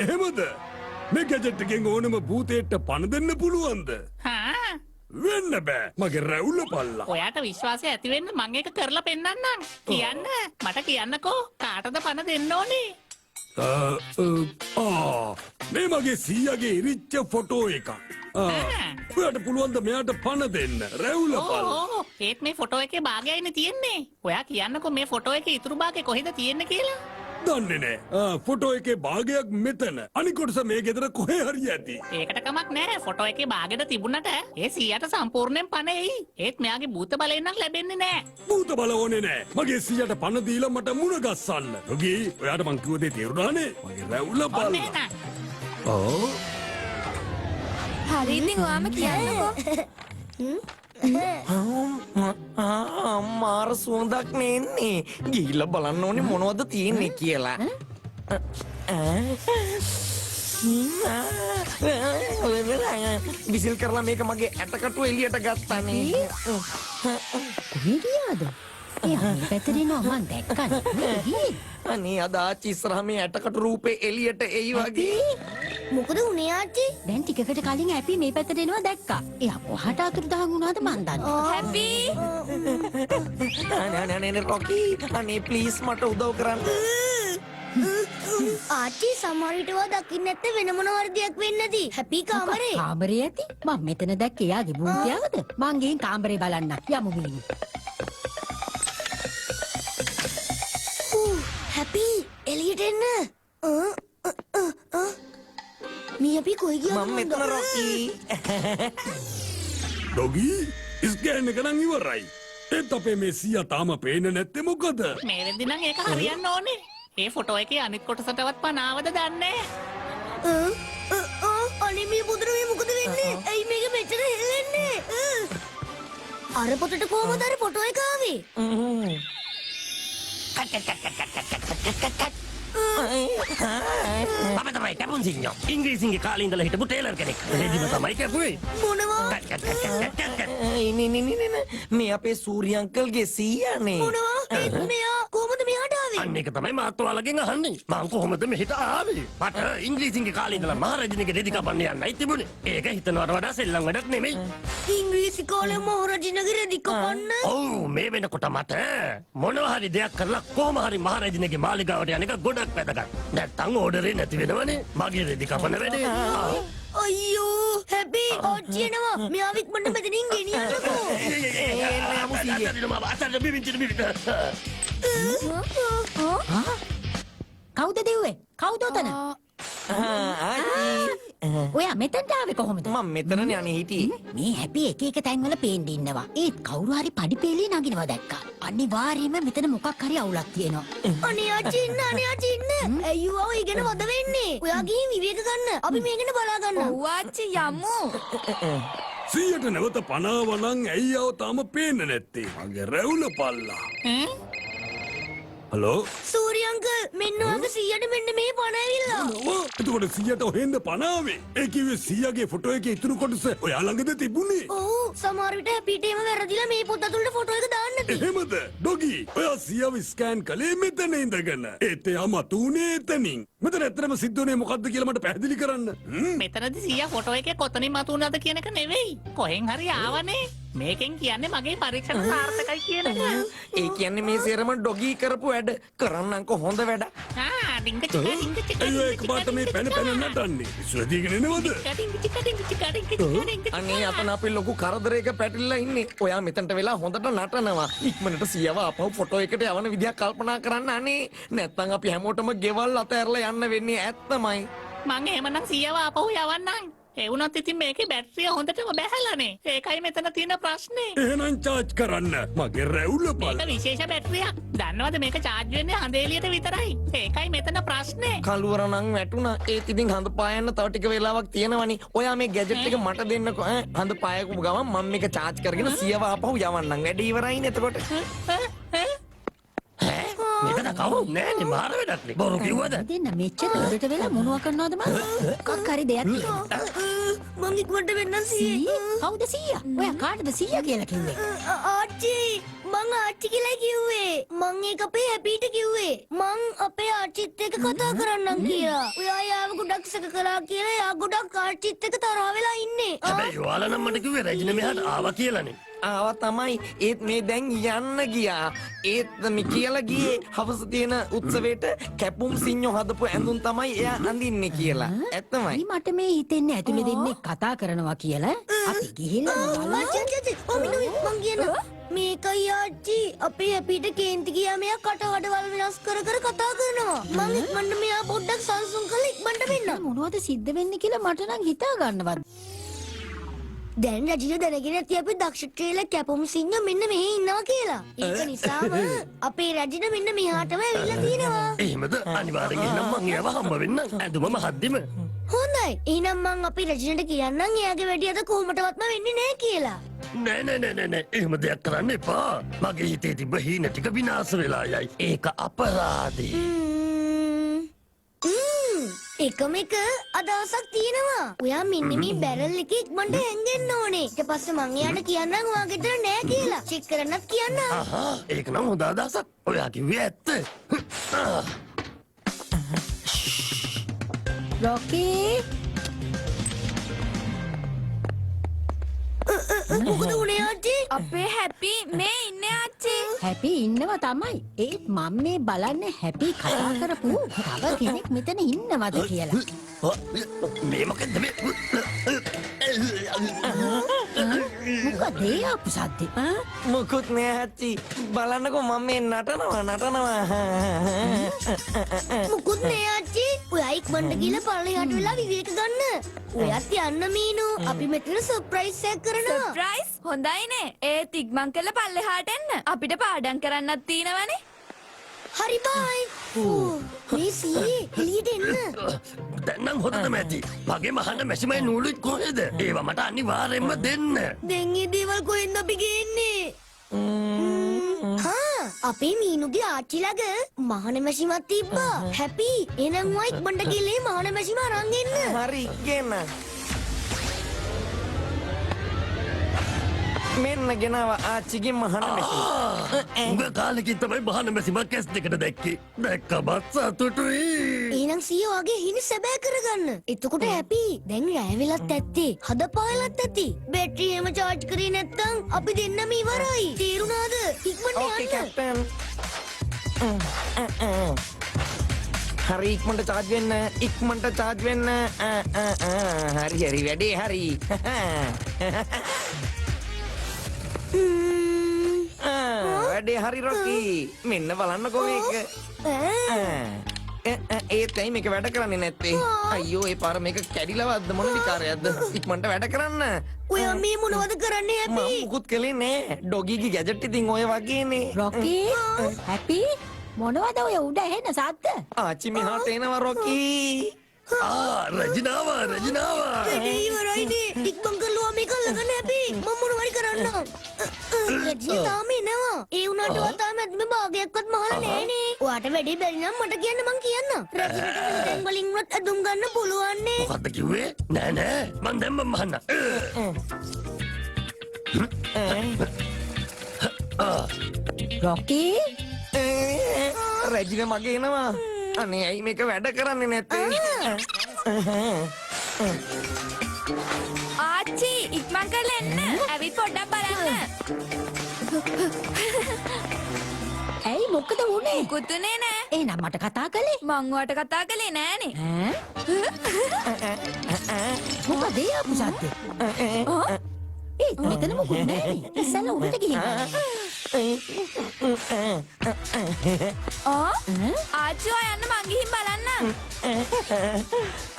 එහෙමද? මේ ගැජට් එකෙන් ඕනම භූතයෙක්ට පණ දෙන්න පුළුවන්ද? හා වෙන්න බෑ. මගේ රැවුල පල්ලා. ඔයාට විශ්වාසය ඇති වෙන්න මං ඒක කරලා පෙන්නන්නම්. කියන්න. මට කියන්නකෝ කාටද පණ දෙන්න ඕනේ? මේ මගේ සීයාගේ ඉරිච්ච ෆොටෝ එකක්. ඔයාට පුළුවන්ද මෙයාට පණ දෙන්න? රැවුල පල්ලා. ඕ ඒත් මේ ෆොටෝ එකේ භාගයයිනේ තියෙන්නේ. ඔයා කියන්නකෝ මේ ෆොටෝ එකේ ඉතුරු භාගේ කොහෙද තියෙන්නේ කියලා? දන්නේ නෑ. ෆොටෝ එකේ භාගයක් මෙතන. අනික කොටස මේ ගෙදර කොහේ හරි ඇති. ඒකට කමක් නෑ. ෆොටෝ එකේ භාගෙට තිබුණට ඒ 100ට සම්පූර්ණයෙන් පණ එයි. ඒත් මෙයාගේ භූත බලයෙන් නම් ලැබෙන්නේ නෑ. භූත බල ඕනේ නෑ. මගේ 100ට පණ දීලා මට මුණ ගස්සන්න. රොගී, ඔයාට මං කිව්ව දේ තේරුණානේ? මගේ රැවුල පල්ලා. ඔව්. හරි ඉතින් ඔයාම කියන්නකෝ. මාර සුවඳක් නෙන්නේ. ගිහිල්ලා බලන්න ඕනේ මොනවද තියෙන්නේ කියලා. විසිල් කරලා මේක මගේ ඇටකටු එළියට ගත්තානේ. කොහේ ගියාද? එයා පැතරිනවා මං දැක්කනේ. අනේ අද ආච්චි ඉස්සරහා මේ ඇටකටු රූපේ එළියට එයි වගේ. මොකද උනේ ආච්චි? දැන් ටිකකට කලින් හැපි මේ පැත්තට එනවා දැක්කා. එයා කොහට අතුරුදහන් වුණාද මන් දන්නේ. හැපි! අනේ රොකි අනේ ප්ලීස් මට උදව් කරන්න. ආච්චි සමහර විටව දකින්න නැත්තේ වෙන මොන වර්ධයක් වෙන්නද? හැපි කාමරේ. කාමරේ ඇති. මම මෙතන දැක්කේ එයාගේ භූතයවද? මං ගිහින් කාමරේ බලන්න. යමු මිනිහ. හැපි එළියට එන්න. මේ අපි කොයි ගියාද? මම මෙතන රොකි. රොගී, ස්කෑන් එක නම් ඉවරයි. ඒත් අපේ මේ සීයා තාම පේන්නේ නැත්තේ මොකද? මේ වෙද්දි නම් ඒක හරියන්න ඕනේ. ඒ ෆොටෝ එකේ අනිත් කොටසටවත් පණ ආවද දන්නේ නෑ. අනේ මේ පුදුර මේ මොකද වෙන්නේ? ඇයි මේක මෙච්චර හෙල්ලෙන්නේ? අර පොතට කොහමද අර ෆොටෝ එක ආවේ? මම තමයි ටැපුන්සිඤ්ඤෝ. ඉංග්‍රීසින්ගේ කාලේ ඉඳලා හිටපු ටේලර් කෙනෙක්. රෙදිම තමයි කැපුවේ. මොනවා? මේ අපේ සූර්ය අංකල්ගේ සීයානේ. මොනවා? ඒත් මෙයා කොහමද මෙහාට ආවේ? අන්න ඒක තමයි මාත් ඔයාලගෙන් අහන්නේ. මං කොහොමද මෙහෙට ආවේ? මට ඉංග්‍රීසින්ගේ කාලේ ඉඳලා මහරජිනගේ රෙදි කපන්න යන්නයි තිබුණේ. ඒක හිතනවට වඩා සෙල්ලම් වැඩක් නෙමෙයි. ඉංග්‍රීසි කාලේ මහරජිනගේ රෙදි කපන්න? ඔව් මේ වෙනකොට මට මොනවා හරි දෙයක් කරලා කොහොම හරි මහරජිනගේ මාලිගාවට යන එක ගොඩක් වැදගත්. නැත්තම් ඕඩරේ නැති වෙනවනේ. මගේ රෙදි කපන වැඩේ. අයියෝ හැපි ආච්චි එනවා. මෙයා වික්මන්න මෙතනින් ගෙනියන්නකෝ. කවුද දෙව්වේ? කවුද උතන? ඔයා මෙතනට ආවේ කොහොමද? මම මෙතනනේ අනේ හිටියේ. මේ හැපි එක එක තැන්වල පේන්න ඉන්නවා. ඒත් කවුරු හරි පඩිපෙළේ නගිනවා දැක්කා. අනිවාර්යයෙන්ම මෙතන මොකක් හරි අවුලක් තියෙනවා. අනේ ආච්චි ඉන්න අනේ ආච්චි ඉන්න. ඇයියෝ ඔය ඉගෙන වද වෙන්නේ? ඔයා ගිහින් විවේක ගන්න. අපි මේ ගැන බලා ගන්නවා. ඔව් ආච්චි යමු. සීයට නැවත පනාව නම් ඇයි ආව තාම පේන්නේ නැත්තේ? මගේ රැවුල පල්ලා. හලෝ? සූර්ය අංකල් මෙන්න ඔයාගේ 100ට මෙන්න මේ පණ ඇවිල්ලා. එතකොට 100ට හොහෙන්ද පනාවේ? ඒ කිව්වේ 100ගේ ෆොටෝ එකේ ඉතුරු කොටස ඔයා ළඟද තිබුණේ? ඔව් සමහර විට හැපිට එහෙම වැරදිලා මේ පොත ඇතුළට ෆොටෝ එක දාන්න තියෙනවා. එහෙමද? ඩොගී ඔයා 100ව ස්කෑන් කළේ මෙතන ඉඳගෙන. ඒත් එයා මතුනේ එතනින්. මෙතන ඇත්තටම සිද්ධ වුණේ මොකද්ද කියලා මට පැහැදිලි කරන්න. මෙතනදි 100 ෆොටෝ එකේ කොතනින් මතුවනද කියන එක නෙවෙයි. කොහෙන් හරි ආවනේ. මේකෙන් කියන්නේ මගේ පරීක්ෂණ සාර්ථකයි කියන එක. ඒ කියන්නේ මේ සේරම ඩොගී කරපු වැඩ කරන්නම්කො හොඳ වැඩ. ඩිංග චික ඩිංග චික. අයියෝ එකපාරට මේ පැන නටන්නේ. ඉස්සුවදීගෙන එනවද? අනේ අතන අපි ලොකු කරදරයක පැටලිලා ඉන්නේ. ඔයා මෙතනට වෙලා හොඳට නටනවා. ඉක්මනට සියව අපව ෆොටෝ එකට යවන විදියක් කල්පනා කරන්න අනේ. නැත්තම් අපි හැමෝටම ගෙවල් අතහැරලා යන්න වෙන්නේ ඇත්තමයි. මං එහෙමනම් 100ව ආපහු යවන්නම්. ඒ වුණත් ඉතින් මේකේ බැටරිය හොඳටම බැහැලානේ. ඒකයි මෙතන තියෙන ප්‍රශ්නේ. එහෙනම් charge කරන්න. මගේ රැවුල මේක බලන්න. විශේෂ බැටරියක්. දන්නවද මේක charge වෙන්නේ හඳ එළියට විතරයි. ඒකයි මෙතන ප්‍රශ්නේ. කළුවර නම් වැටුණා. ඒත් ඉතින් හඳ පායන්න තව ටික වෙලාවක් තියෙනවනේ. ඔයා මේ ගැජට් එක මට දෙන්නකෝ. හඳ පායකු ගමන් මම මේක charge කරගෙන සියව ආපහු යවන්නම්. වැඩ ඉවරයිනේ එතකොට. මෙතන කවුරුත් නෑනේ මාර වැඩක් නේ. බොරු කිව්වද? දෙන්න මෙච්චර උඩට වෙලා මොනවා කරනවද මම? මොකක් හරි දෙයක් තියෙනවා. මං ඉක්මනට වෙන්නම් 100. කවුද 100? ඔයා කාටද 100 කියලා කිව්වේ? ආච්චි මං මං ආච්චි කියලා කිව්වේ. මං ඒක අපේ හැපීට කිව්වේ. මං අපේ ආච්චිත් එක්ක කතා කරන්නම් කියලා. ඔයා යාව ගොඩක් සැක කළා කියලා යා ගොඩක් ආච්චිත් එක්ක තරහ වෙලා ඉන්නේ. හැබැයි ඔයාලා නම් මට කිව්වේ රැජින මෙහාට ආවා කියලානේ. ආවා තමයි. ඒත් මේ දැන් යන්න ගියා. ඒත් මේ කියලා ගියේ හවස තියෙන උත්සවයට කැපුම් සිඤ්ඤෝ හදපු ඇඳුම් තමයි එයා අඳින්නේ කියලා. ඇත්තමයි. මට මේ හිතෙන්නේ ඇතුලේ දෙන්නේ කතා කරනවා කියලා. අපි ගිහිල්ලා බලමු. මං කියනවා මේකයි ආච්චි අපේ හැපීට කේන්ති ගියා මෙයා කටවඩවල් වෙනස් කර කර කතා කරනවා. මං ඉක්මනට මෙයා පොඩ්ඩක් සංසුන් කරලා ඉක්මනට වෙන්න. මොනවද සිද්ධ වෙන්නේ කියලා මට නම් හිතා ගන්නවත්. දැන් රජින දැනගෙන ඇති අපි දක්ෂ ට්‍රේලර් කැපුම් සිංහ මෙන්න මෙහි ඉන්නවා කියලා. ඒක නිසාම අපේ රජින මෙන්න මෙහාටම ඇවිල්ලා තියෙනවා. එහෙමද? අනිවාර්යෙන් එහෙනම් මං එයාව හම්බ වෙන්න. ඇඳුම මහද්දිම. හොඳයි. එහෙනම් මං අපේ රජිනට කියන්නම් එයාගේ වැඩි අද කොහොමටවත්ම වෙන්නේ නැහැ කියලා. නෑ. එහෙම දෙයක් කරන්න එපා. මගේ හිතේ තිබ්බ හීන ටික විනාශ වෙලා යයි. ඒක අපරාධේ. එකම එක අදහසක් තියෙනවා. ඔයා මෙන්න මේ බැරල් එකේ ඉක්මනට හැංගෙන්න ඕනේ. ඊට පස්සේ මං එයාට කියන්නම් ඔයා ගෙදර නෑ කියලා. චෙක් කරන්නත් කියන්නම්. ආහා ඒක නම් හොඳ අදහසක්. ඔයා කිව්වේ ඇත්ත. රොකී මොකද උනේ ආච්චි? අපේ හැපි මේ ඉන්නේ ආච්චි. හැපි ඉන්නවා තමයි. ඒත් මම මේ බලන්නේ හැපි කතා කරපු තව කෙනෙක් මෙතන ඉන්නවද කියලා. මේ මොකද මේ? මොකද ඒ අපසද්දි? මොකුත් නෑ ආච්චි. බලන්නකෝ මම මේ නටනවා. මුකුත් නෑ ආච්චි. ඔයා ඉක්මනට ගිහලා පල්ලෙහාට වෙලා විවේක ගන්න. ඔයත් යන්න මීනු. අපි මෙතන සර්ප්‍රයිස් එකක් කරනවා. සර්ප්‍රයිස් හොඳයිනේ. ඒත් ඉක්මන් කරලා පල්ලෙහාට එන්න. අපිට පාඩම් කරන්නත් තියෙනවනේ. හරි බයි. මේ සී එළියට එන්න. දැන් නම් හොඳටම ඇති. මගේ මහන්න මැසිමයි නූලුයි කොහෙද? ඒවා මට අනිවාර්යෙන්ම දෙන්න. දැන් මේ දේවල් කොහෙන්ද අපි ගේන්නේ? අපේ මීනුගේ ආච්චි ළඟ මහන මැෂිමක් තිබ්බා. හැපි. එහෙනම් ඔයා ඉක්මනට ගිහලා මහන මැෂිම අරන් එන්න. හරි ගෙන. මෙන්න ගෙනාවා ආච්චිගේ මහන මැෂිම. උග කාලෙකින් තමයි මහන්න මැසිමක් ඇස් දෙකට දැක්කේ. දැක්කමත් සතුටුයි. එහෙනම් සීය වගේ හිනි සැබෑ කරගන්න. එතකොට හැපි. දැන් රැය වෙලත් ඇත්තේ. හදපායලත් ඇති. බැටරි එහෙම charge කරේ නැත්නම් අපි දෙන්නම ඉවරයි. තේරුණාද? ඉක්මනට ඕකේ යන්න. කැප්ටන්. හරි ඉක්මනට charge වෙන්න. හරි වැඩේ හරි. වැඩේ හරි රොකී. මෙන්න බලන්නකෝ මේක. ඒත් ඇයි මේක වැඩ කරන්නේ නැත්තේ? අයියෝ ඒ පාර මේක කැඩිලවද්ද මොන විකාරයක්ද? ඉක්මනට වැඩ කරන්න. ඔයා මේ මොනවද කරන්නේ මම හැපි? මුකුත් කළේ නෑ. ඩොගීගේ ගැජට් ඉතින් ඔය වගේනේ. රොකී හැපි මොනවද ඔය උඩ එහෙන සද්ද? ආච්චි මෙහාට එනවා රොකී. රජිනාව. වැඩේ ඉවරයිනේ. ඉක්මන් කරලා මේක අල්ලගන්න හැපි. මම මොනවයි කරන්න? රජින තාම එනවා. ඒ උනාට ඔයා තාම ඇතුලේ භාගයක්වත් මහලා නෑනේ. ඔයාට වැඩේ බැරි නම් මට කියන්න මං කියන්නම්. රජිනට දැන් වලින් වත් අඳුම් ගන්න පුළුවන් නේ. මොකද්ද කිව්වේ? නෑ මං දැම්ම මහන්න. රොකී රැජින මගේ එනවා. අනේ ඇයි මේක වැඩ කරන්නේ නැත්තේ? ආච්චි ඉක්මන් කරලා එන්න. ඇවිත් පොඩ්ඩක් බලන්න. ඇයි මොකද වුනේ? කුතුනේ නෑ. එහෙනම් මට කතා කළේ? මං ඔයාට කතා කළේ නෑනේ. මොකද ඒ අපසද්ද? මෙතන මොකුත් නෑනේ. ඉස්සෙල්ලා උඩට ගිහින් ආච්චි ඔයා යන්න මං ගිහින් බලන්නම්.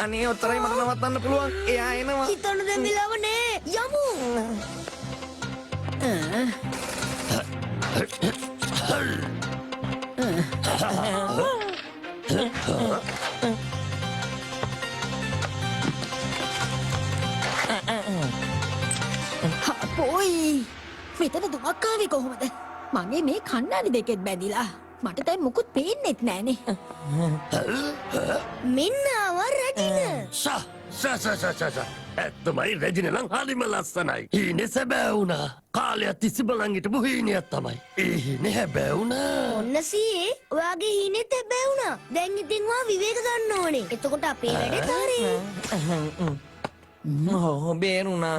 අනේ ඔතරයි මට නවත්තන්න පුළුවන්. එයා එනවා. හිතන්න දැන් වෙලාව නෑ. යමු. පොයි මෙතන දුමක් ආවේ කොහොමද? මගේ මේ කණ්ණාඩි දෙකෙත් බැඳිලා. මට දැන් මුකුත් පේන්නෙත් නෑනේ. මෙන්න ආවා රජින. සා ඇත්තමයි රැජින නම් හරිම ලස්සනයි. හීනේ සැබෑ වුණා. කාලයක් තිස්සේ බලන් හිටපු හීනයක් තමයි. ඒ හීනේ හැබෑ වුණා. ඔන්න සීයේ ඔයාගේ හීනෙත් හැබැයි වුණා. දැන් ඉතින් වා විවේක ගන්න ඕනේ. එතකොට අපේ වැඩේ කරේ. බේරුණා.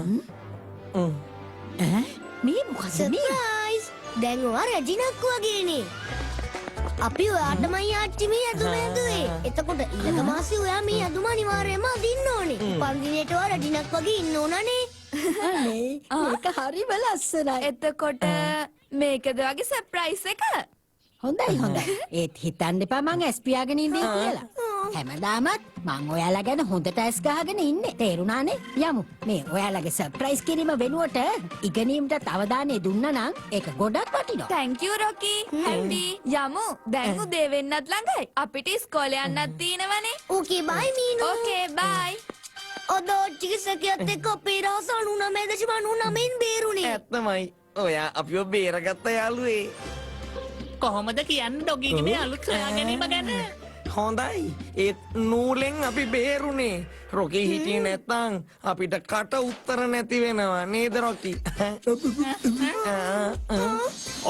මේ මොකද මේ? සර්ප්‍රයිස්. දැන් ඔයා රජිනක් වගේනේ. අපි ඔයාටමයි ආච්චි මේ ඇඳුම ඇඳුවේ. එතකොට ඊළඟ මාසේ ඔයා මේ ඇඳුම අනිවාර්යයෙන්ම අඳින්න ඕනේ. උපන්දිනේට ඔයා රජිනක් වගේ ඉන්න ඕනනේ. අනේ මේක හරිම ලස්සනයි. එතකොට මේකද වගේ සර්ප්‍රයිස් එක? හොඳයි. ඒත් හිතන්න එපා මං ඇස් පියාගෙන ඉන්නේ කියලා. හැමදාමත් මං ඔයාලා ගැන හොඳට ඇස් ගහගෙන ඉන්නේ. තේරුණානේ? යමු. මේ ඔයාලගේ සර්ප්‍රයිස් කිරීම වෙනුවට ඉගෙනීමට අවධානය දුන්නා නම් ඒක ගොඩක් වටිනවා. thank you රොකි. ඇන්ඩි යමු. දැන් උදේ වෙන්නත් ළඟයි. අපිට ඉස්කෝලේ යන්නත් තියෙනවනේ. ඕකේ බයි මීනු. ඕකේ බයි. අද චිකිත්සකයාත් එක්ක අපේ රහස 99.99න් බේරුණේ. ඇත්තමයි. ඔයා අපිව බේරගත්ත යාළුවේ. කොහොමද කියන්නේ ඩොගීගේ මේ අලුත් සොයා ගැනීම ගැන? හොඳයි. ඒත් නූලෙන් අපි බේරුණේ. රොකි හිටියේ නැත්තම් අපිට කට උත්තර නැති වෙනවා නේද රොකි?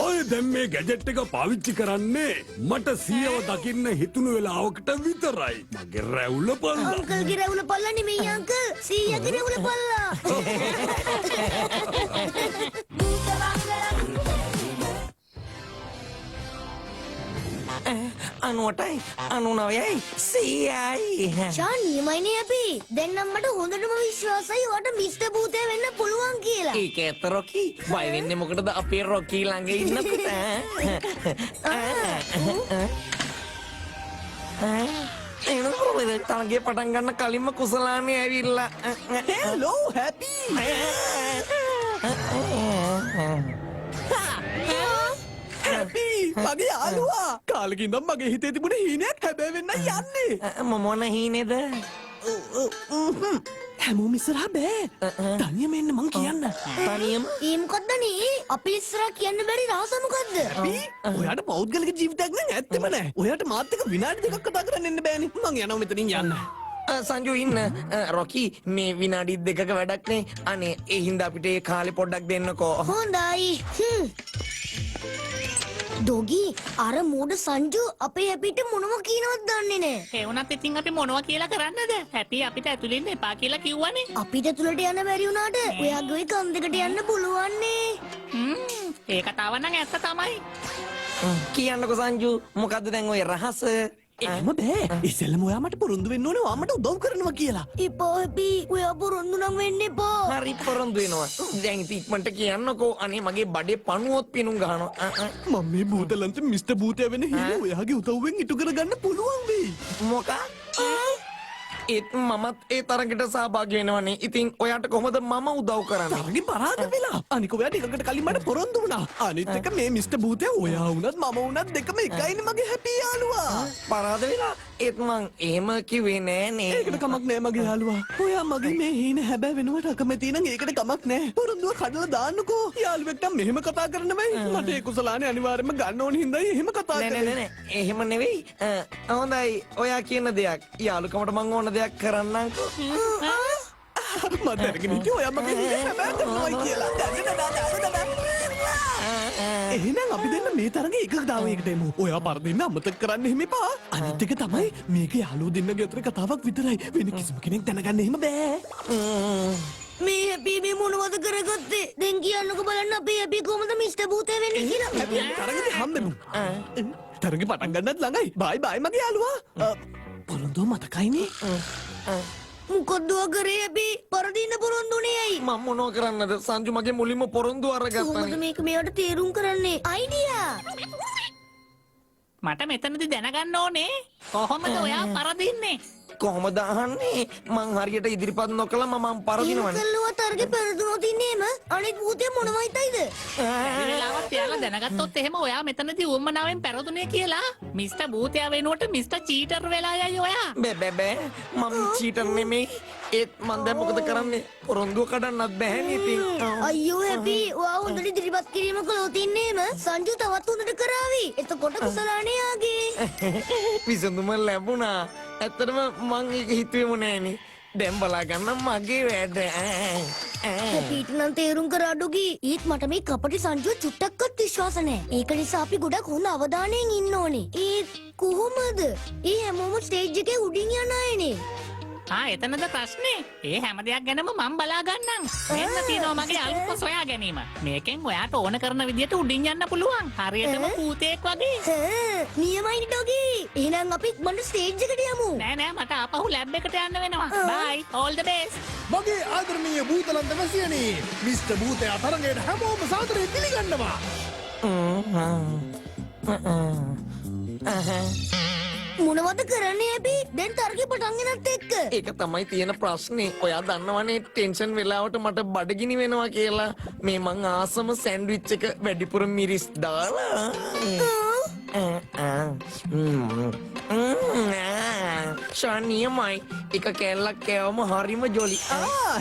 ඔය දැන් මේ ගැජට් එක පාවිච්චි කරන්නේ මට සීයව දකින්න හිතුණු වෙලාවකට විතරයි. මගේ රැවුල පල්ලා. අංකල්ගේ රැවුල පල්ලා නෙමෙයි අංකල්. සීයාගේ රැවුල පල්ලා. අනුවටයි 99යි 100යි. ෂාන් නියමයිනේ අපි. දැන් නම් මට හොඳටම විශ්වාසයි ඔයාට මිස්ටර් භූතය වෙන්න පුළුවන් කියලා. ඒක ඇත්ත රොකි. බය වෙන්නේ මොකටද අපේ රොකි ළඟ ඉන්නකොට? එනකොට තරගේ පටන් ගන්න කලින්ම කුසලානේ ඇවිල්ලා. හෙලෝ හැපි. මගේ යාළුවා කාලෙකින් ඉඳන් මගේ හිතේ තිබුණ හීනයක් හැබැයි වෙන්න යන්නේ. මොන හීනේද? හැමෝම ඉස්සරහා බෑ. තනියම එන්න මං කියන්න. තනියම? ඒ මොකද්ද නේ? අපි ඉස්සරහ කියන්න බැරි රහස මොකද්ද? ඔයාට පෞද්ගලික ජීවිතයක් නම් ඇත්තෙම නෑ. ඔයාට මාත් එක්ක විනාඩි දෙකක් කතා කරන්න එන්න බෑනේ. මං යනවා මෙතනින් යන්න. සංජු ඉන්න. රොකි මේ විනාඩි දෙකක වැඩක් නේ. අනේ ඒ හින්දා අපිට ඒ කාලේ පොඩ්ඩක් දෙන්නකෝ. හොඳයි. ඩොගී අර මෝඩ සංජු අපේ හැපිට මොනව කියනවත් දන්නේ නෑ. ඒ වුණත් ඉතින් අපි මොනවා කියලා කරන්නද? හැපි අපිට ඇතුළේ ඉන්න එපා කියලා කිව්වනේ. අපිට තුලට යන්න බැරි වුණාට ඔයාගේ කන් දෙකට යන්න පුළුවන් නේ. ඒ කතාව නම් ඇත්ත තමයි. කියන්නකෝ සංජු මොකද්ද දැන් ඔය රහස? එහෙම බෑ. ඉස්සෙල්ලම ඔයා මට පොරොන්දු වෙන්න ඕනේ. ඔයා මට උදව් කරනවා කියලා. එපා හැපි. ඔයා පොරොන්දු නම් වෙන්න එපා. හරි පොරොන්දු වෙනවා. දැන් ඉතින් ඉක්මනට කියන්නකෝ. අනේ මගේ බඩේ පණුවොත් පිනුම් ගහනවා. මම මේ භූතලන්ත මිස්ටර් භූතයා වෙන හිම ඔයාගේ උදව්වෙන් ඉටු කරගන්න පුළුවන් වෙයි. මොකක්? ඒත් මමත් ඒ තරගට සහභාගී වෙනවනේ. ඉතින් ඔයාට කොහොමද මම උදව් කරන්නේ? තරගේ පරාද වෙලා. අනික ඔයා ටිකකට කලින් මට පොරොන්දු වුණා. අනිත් එක මේ මිස්ටර් භූතයා ඔයා වුණත් මම වුණත් දෙකම එකයිනේ මගේ හැපි යාළුවා. පරාද වෙලා. ඒත් මං එහෙම කිව්වේ නෑනේ. ඒකට කමක් නෑ මගේ යාළුවා. ඔයා මගේ මේ හීන හැබෑ වෙනුවට අකමැති නම් ඒකට කමක් නෑ. පොරොන්දුව කඩලා දාන්නකෝ. යාළුවෙක් නම් මෙහෙම කතා කරන්න බෑ. මට ඒ කුසලානේ අනිවාර්යයෙන්ම ගන්න ඕන හින්දායි එහෙම කතා කරන්නේ. නෑ. එහෙම නෙවෙයි. හොඳයි. ඔයා කියන දෙයක්. යාළුකමට මං ඕන දෙයක් කරන්නම්කෝ. මම දැනගෙන හිටියේ ඔයා මගේ හීන හැබෑ කරනවා කියලා. එහෙනම් අපි දෙන්න මේ තරගේ එකකතාවයකට එමු. ඔයා පරදින්න අමතක කරන්න එහෙම එපා. අනිත් එක තමයි මේක යාළුවෝ දෙන්නගේ අතර කතාවක් විතරයි. වෙන කිසිම කෙනෙක් දැනගන්න එහෙම බෑ. මේ හැපි මේ මොනවද කරගත්තේ? දැන් කියන්නකෝ බලන්න අපේ හැපි කොහොමද මිස්ටර් භූතය වෙන්නේ කියලා. තරගෙදි හම්බෙමු. තරගේ පටන් ගන්නත් ළඟයි. බයි බයි මගේ යාළුවා. පොරොන්දුව මතකයිනේ. මොකද්ද කරේ හැපි? පරදින්න පොරොන්දුනේ ඇයි? මම මොනව කරන්නද? සංජු මගේ මුලින්ම පොරොන්දු කොහොමද අරගත්තානේ. මේක මෙයාට තේරුම් කරන්නේ? අයිඩියා. මට මෙතනදී දැනගන්න ඕනේ කොහොමද ඔයා පරදින්නේ? කොහොමද අහන්නේ? මං හරියට ඉදිරිපත් නොකළා මම පරදිනවනේ. කල්ලුවා තරගේ පෙරදුනොත් ඉන්නේම අනිත් භූතය මොනවයිතයිද? වෙලාවත් යාලා දැනගත්තොත් එහෙම ඔයා මෙතනදී උවමනාවෙන් පැරදුනේ කියලා. මිස්ටර් භූතයා වෙනුවට මිස්ටර් චීටර් වෙලා යයි ඔයා. බෑ මම චීටර් නෙමෙයි. ඒත් මන් දැන් මොකද කරන්නේ? පොරොන්දුව කඩන්නත් බැහැනේ ඉතින්. අයියෝ හැපි ඔයා හොඳට ඉදිරිපත් කිරීම කළොත් ඉන්නේම සංජු තවත් හොඳට කරાવી. එතකොට කුසලානේ යාගේ. විසඳුම ලැබුණා. ඇත්තටම මං ඒක හිතුවේම නෑනේ. දැන් බලා ගන්න මගේ වැඩ. හැපිට නම් තේරුම් කර අඩුගී. ඊත් මට මේ කපටි සංජුව චුට්ටක්වත් විශ්වාස නෑ. ඒක නිසා අපි ගොඩක් හොඳ අවධානයෙන් ඉන්න ඕනේ. ඒත් කොහොමද? ඒ හැමෝම ස්ටේජ් එකේ උඩින් යන අයනේ. එතනද ප්‍රශ්නේ. ඒ හැම දෙයක් ගැනම මම බලා ගන්නම්. මෙන්න තියෙනවා මගේ අලුත්ම සොයා ගැනීම. මේකෙන් ඔයාට ඕන කරන විදියට උඩින් යන්න පුළුවන්. හරියටම භූතයෙක් වගේ. නියමයි ඩොගී. එහෙනම් අපි ඉක්මනට ස්ටේජ් එකට යමු. නෑ මට ආපහු ලැබ් එකට යන්න වෙනවා. බයි. all the best. මගේ ආදරණීය භූතලන්ත වැසියනි මිස්ටර් භූතයා තරඟයට හැමෝම සාදරයෙන් පිළිගන්නවා. මොනවද කරන්නේ ඇබි? දැන් තරගේ පටන් ගෙනත් එක්ක. ඒක තමයි තියෙන ප්‍රශ්නේ. ඔයා දන්නවනේ ටෙන්ෂන් වෙලාවට මට බඩගිනි වෙනවා කියලා. මේ මං ආසම සෑන්ඩ්විච් එක වැඩිපුර මිරිස් දාලා. ශානියමයි. එක කෑල්ලක් කෑවම හරිම ජොලි.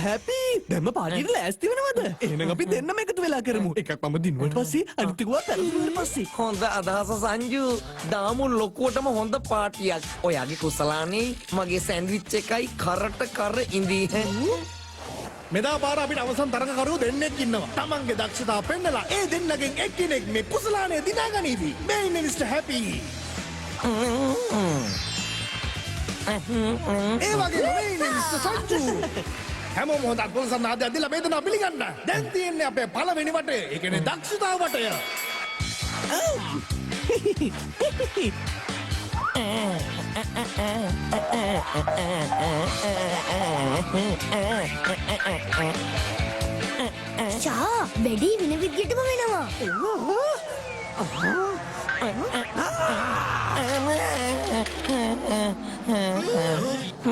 හැපි දැම්ම පාටියට ලෑස්ති වෙනවද? එහෙනම් අපි දෙන්නම එකතු වෙලා කරමු. එකක් මම දිනුවට පස්සේ අනිත් එක පැරදුනට පස්සේ. හොඳ අදහස සංජු. දාමු ලොකුවටම හොඳ පාටියක්. ඔයාගේ කුසලානේ මගේ සෑන්ඩ්විච් එකයි කරට කර ඉඳී. මෙදා පාර අපිට අවසන් තරඟකරුවෝ දෙන්නෙක් ඉන්නවා. තමන්ගේ දක්ෂතාව පෙන්නලා ඒ දෙන්නගෙන් එක්කෙනෙක් මේ කුසලානේ දිනාගනීවි. මේ ඉන්නේ මිස්ටර් හැපි. ඒ වගේම මේ ඉන්නේ මිස්ටර් සංජු. හැමෝම හොඳ අත්පොළ සන්නාදයක් දීලා වේදනාව පිළිගන්න. දැන් තියෙන්නේ අපේ පළවෙනි වටේ. ඒ කියන්නේ දක්ෂතාව වටය. ෂා වැඩි වෙන විදියටම වෙනවා.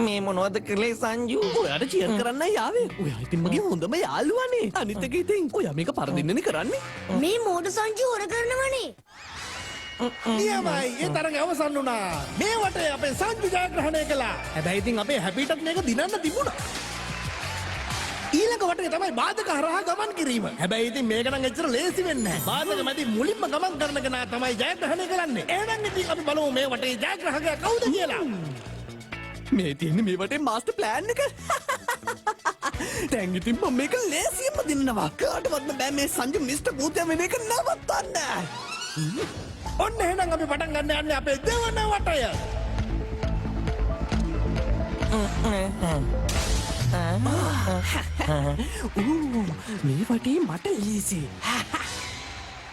මේ මොනවද කළේ සංජු? ඔයාට චියර් කරන්නයි ආවේ. ඔයා ඉතින් මගේ හොඳම යාළුවානේ. අනිත් එක ඉතින් ඔයා මේක පරදින්නනේ කරන්නේ. මේ මෝඩ සංජු හොර කරනවනේ. නියමයි. ඒ තරඟ අවසන් වුණා. මේ වටේ අපේ සංජු ජයග්‍රහණය කළා. හැබැයි ඉතින් අපේ හැපිටත් මේක දිනන්න තිබුණා. ඊළඟ වටේ තමයි බාධක හරහා ගමන් කිරීම. හැබැයි ඉතින් මේක නම් එච්චර ලේසි වෙන්නේ නැහැ. බාධක මැදි මුලින්ම ගමන් කරන කෙනා තමයි ජයග්‍රහණය කරන්නේ. එහෙනම් ඉතින් අපි බලමු මේ වටේ ජයග්‍රහකයා කවුද කියලා. මේ තියෙන්නේ මේ වටේ මාස්ටර් ප්ලෑන් එක. දැන් ඉතින් මම මේක ලේසියෙන්ම දිනනවා. කාටවත්ම බෑ මේ සංජු මිස්ටර් භූතයා වෙන එක නවත්තන්න. ඔන්න එහෙනම් අපි පටන් ගන්න යන්නේ අපේ දෙවන වටය. මේ වටේ මට ලේසි.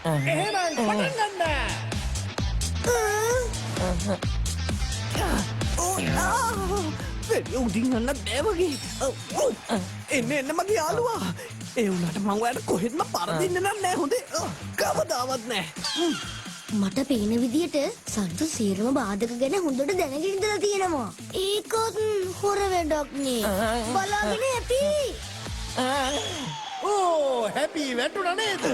එහෙනම් පටන් ගන්න. වැඩි උඩින් යන්න බෑ වගේ. එන්න මගේ යාළුවා. ඒ වුණාට මං ඔයාලට කොහෙත්ම පරදින්න නෑ හොඳේ. කවදාවත් නෑ. මට පේන විදියට සංජු සීරම බාධක ගැන හොඳට දැනගෙන ඉඳලා තියෙනවා. ඒකත් හොර වැඩක් නේ. බලාගෙන හැපි. ඕ හැපි වැටුණා නේද?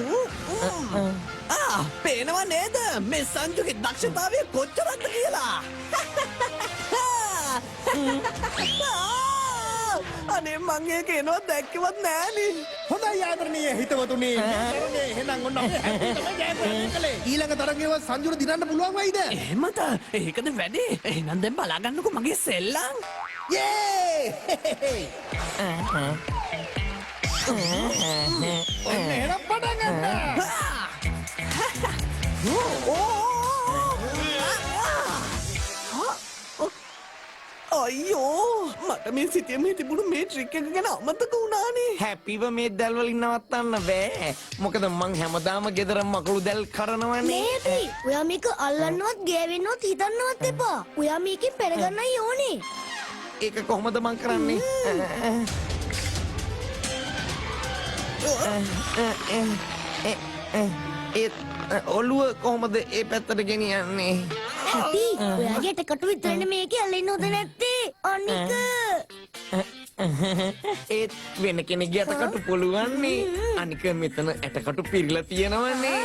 පේනවා නේද මේ සංජුගේ දක්ෂතාවය කොච්චරද කියලා. අනේ මං ඒක එනවා දැක්කවත් නෑනේ. හොඳයි ආදරණීය හිතවතුනි. එහෙනම් ඔන්න අපේ හැපි තමයි ජයග්‍රහණය කළේ. ඊළඟ තරඟේව සංජුර දිනන්න පුළුවන් වෙයිද? එහෙමද? ඒකද වැඩේ. එහෙනම් දැන් බලාගන්නකෝ මගේ සෙල්ලම්. යේ! ඔන්න එහෙනම් පටන් ගන්න. අයියෝ මට මේ සිතියමේ තිබුණු මේ ට්‍රික් එක ගැන අමතක වුණානේ. හැපිව මේ දැල් වලින් නවත්තන්න බෑ. මොකද මං හැමදාම ගෙදර මකුළු දැල් කරනවනේ. නේපි. ඔයා මේක අල්ලන්නවත් ගෑවෙන්නවත් හිතන්නවත් එපා. ඔයා මේකෙන් පෙරගන්නයි ඕනේ. ඒක කොහොමද මං කරන්නේ? ඔළුව කොහොමද ඒ පැත්තට ගෙනියන්නේ? හැපි. ඔයාගේ ටකට විතරනේ මේකේ අල්ලන්න හොඳ නැත්තේ. අනික ඒත් වෙන කෙනෙක්ගේ ඇටකටු පුළුවන්නේ. අනික මෙතන ඇටකටු පිරීලා තියෙනවනේ.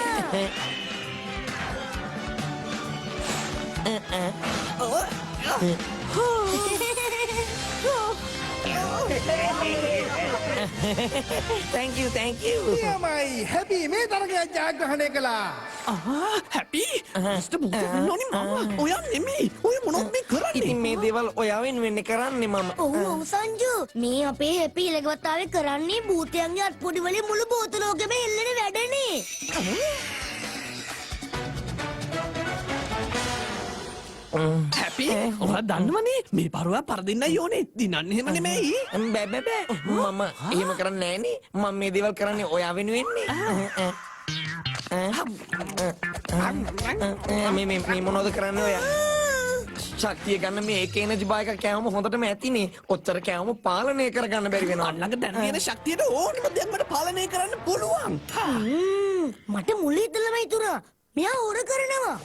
thank you. නියමයි හැබි මේ තරගය ජයග්‍රහණය කළා. හැපි මිස්ටර් බුද්ධ වෙන්න ඕනි මම. ඔයා නෙමෙයි. ඔය මොනවද මේ කරන්නේ? ඉතින් මේ දේවල් ඔයා වෙනුවෙන් කරන්නේ මම. ඔව් සංජු මේ අපේ හැපි ඉලගවතාවේ කරන්නේ භූතයන්ගේ අත්පොඩි වලින් මුළු භූත ලෝකෙම එල්ලෙන වැඩනේ. හැපි ඔයා දන්නවනේ මේ පරුවා පරදින්නයි ඕනේ. දිනන්න එහෙම නෙමෙයි. බෑ. මම එහෙම කරන්නේ නෑනේ. මම මේ දේවල් කරන්නේ ඔයා වෙනුවෙන්නේ. මේ මොනවද කරන්නේ ඔයා? ශක්තිය ගන්න මේ එක එනර්ජි බා එක කෑවම හොඳටම ඇතිනේ. ඔච්චර කෑවම පාලනය කරගන්න බැරි වෙනවා. අල්ලඟ දැන් තියෙන ශක්තියට ඕනෙම දෙයක් මට පාලනය කරන්න පුළුවන්. මට මුලින් ඉඳලම හිතුණා මෙයා හොර කරනවා.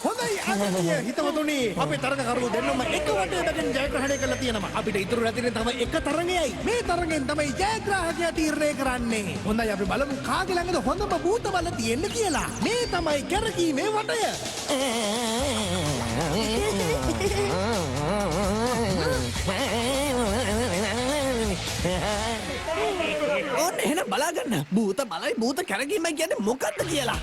හොඳයි අදිතිය හිතවතුනි අපේ තරගකරු දෙන්නම එක වටේටකින් ජයග්‍රහණය කරලා තියෙනවා. අපිට ඉතුරු නැතිනේ තමයි එක තරගයයි. මේ තරගෙන් තමයි ජයග්‍රාහකයා තීරණය කරන්නේ. හොඳයි අපි බලමු කාගේ ළඟද හොඳම භූත බල තියෙන්නේ කියලා. මේ තමයි කැරකීමේ වටය. ඕන්න එහෙනම් බලාගන්න. භූත බලයි භූත කැරකීමයි කියන්නේ මොකක්ද කියලා.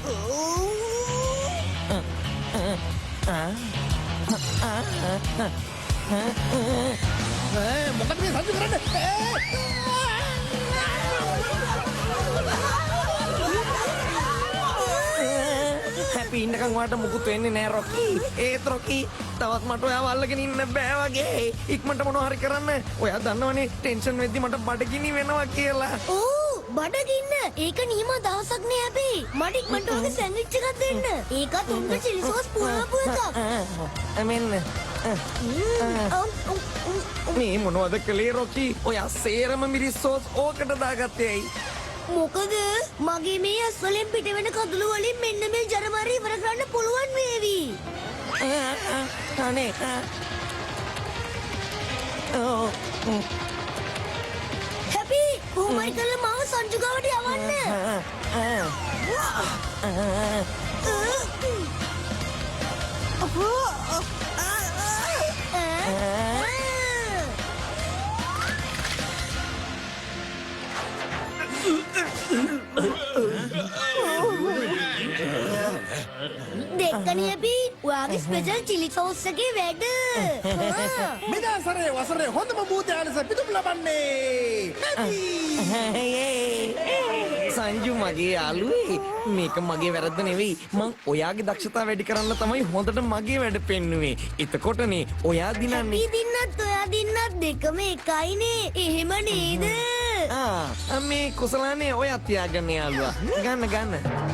මොකද මේ සංජු කරන්නේ? හැපි ඉන්නකම් වාට මුකුත් වෙන්නේ නෑ රොකි. ඒත් රොකි තවත් මට ඔයාව අල්ලගෙන ඉන්න බෑ වගේ. ඉක්මනට මොනවා හරි කරන්න. ඔයා දන්නවනේ ටෙන්ෂන් වෙද්දි මට බඩගිනි වෙනවා කියලා. ඕ බඩගින්න ඒක නියම දවසක් නේ හැබි. මට ඉක්මනට වගේ සෑන්ඩ්විච් එකක් දෙන්න. ඒකත් උන්ට චිලි සෝස් පුරවපු එකක්. මෙන්න මේ මොනවද කළේ රොකි? ඔයා සේරම මිරිස් සෝස් ඕකට දාගත්තේ ඇයි? මොකද මගේ මේ ඇස් වලින් පිට වෙන කඳුළු වලින් මෙන්න මේ ජරමරි ඉවර කරන්න පුළුවන් වේවි. අනේ හැපි කොහොමයි කළා මාව සංජු ගාවට යවන්න. දෙක්කනේ හැපි ඔයාගේ ස්පෙෂල් චිලි සෝස් එකේ වැඩ. මෙදා සරේ වසරේ හොඳම භූතයා ලෙස පිදුම් ලබන්නේ සංජු මගේ යාළුවේ. මේක මගේ වැරද්ද නෙවෙයි. මං ඔයාගේ දක්ෂතාව වැඩි කරන්න තමයි හොඳට මගේ වැඩ පෙන්නුවේ. එතකොටනේ ඔයා දිනන්නේ. අපි දින්නත් ඔයා දින්නත් දෙකම එකයිනේ. එහෙම නේද? මේ කුසලානේ ඔයා තියාගන්න යාළුවා. ගන්න.